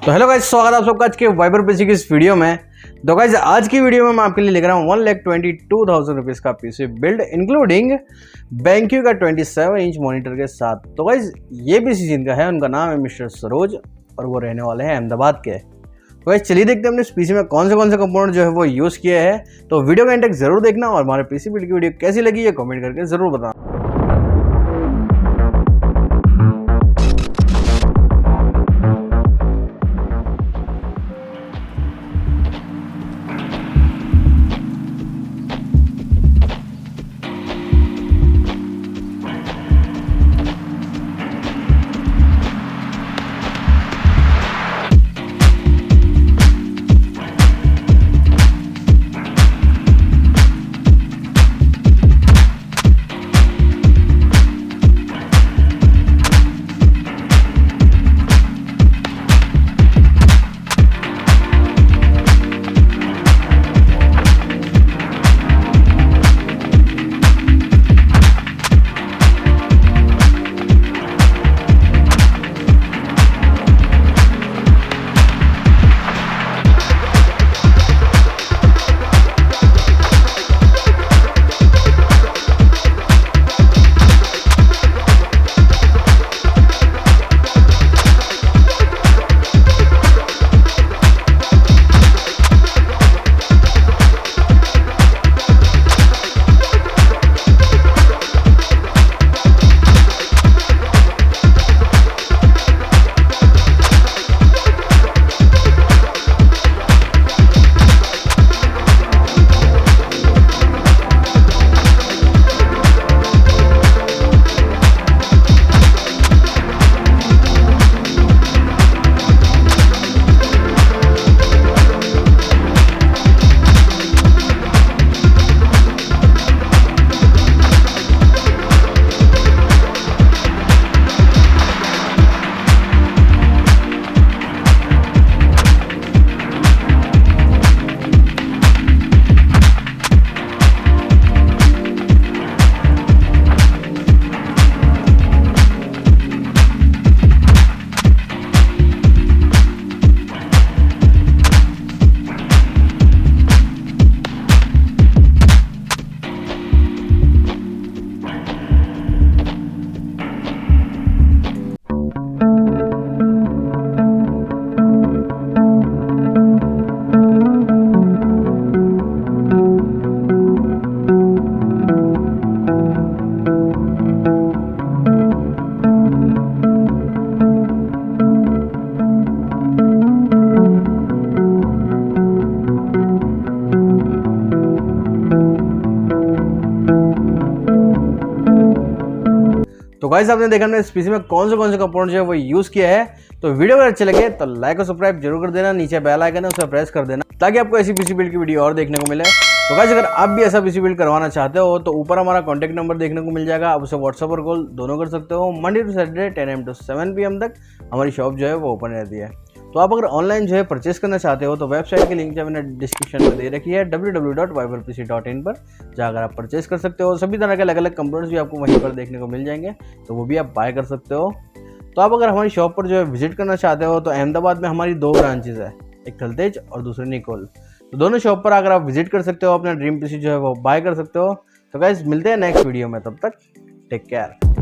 तो hello guys, स्वागत है आप सबका आज के वाइपर पीसी की इस वीडियो में। तो गाइस आज की वीडियो में मैं आपके लिए लेकर रहा हूँ 1,22,000 रुपीज़ का पीसी बिल्ड इंक्लूडिंग BenQ का 27 इंच मॉनिटर के साथ। तो गाइस ये पीसी जिनका है उनका नाम है मिस्टर सरोज और वो रहने वाले हैं अहमदाबाद के। तो गाइस चलिए देखते हैं अपने इस पीसी में कौन से कंपोनेंट जो है वो यूज़ किए हैं। तो वीडियो का एंड तक जरूर देखना और हमारे पीसी बिल्ड की वीडियो कैसी लगी ये कमेंट करके जरूर बताना। तो गाइस आपने देखा हमने इस पीसी में कौन से कंपोनेंट जो है वो यूज़ किया है। तो वीडियो अगर अच्छे लगे तो लाइक और सब्सक्राइब जरूर कर देना, नीचे बेल आइकन है उसे प्रेस कर देना ताकि आपको ऐसी पीसी बिल्ड की वीडियो और देखने को मिले। तो गाइस अगर आप भी ऐसा पीसी बिल्ड करवाना चाहते हो तो ऊपर हमारा कॉन्टैक्ट नंबर देखने को मिल जाएगा, आप उसे व्हाट्सएप और कॉल दोनों कर सकते हो। Monday to Saturday 10 AM to 7 PM तक हमारी शॉप जो है वो ओपन रहती है। तो आप अगर ऑनलाइन जो है परचेस करना चाहते हो तो वेबसाइट की लिंक जो मैंने डिस्क्रिप्शन में दे रखी है www.viperpc.in पर जाकर आप परचेस कर सकते हो। सभी तरह के अलग अलग कंपोनेंट्स भी आपको वहीं पर देखने को मिल जाएंगे, तो वो भी आप बाय कर सकते हो। तो आप अगर हमारी शॉप पर जो है विजिट करना चाहते हो तो अहमदाबाद में हमारी 2 ब्रांचेज है, एक थलतेज और दूसरी निकोल। तो दोनों शॉप पर अगर आप विजिट कर सकते हो, अपना ड्रीम पीसी जो है वो बाय कर सकते हो। तो गाइस मिलते हैं नेक्स्ट वीडियो में, तब तक टेक केयर।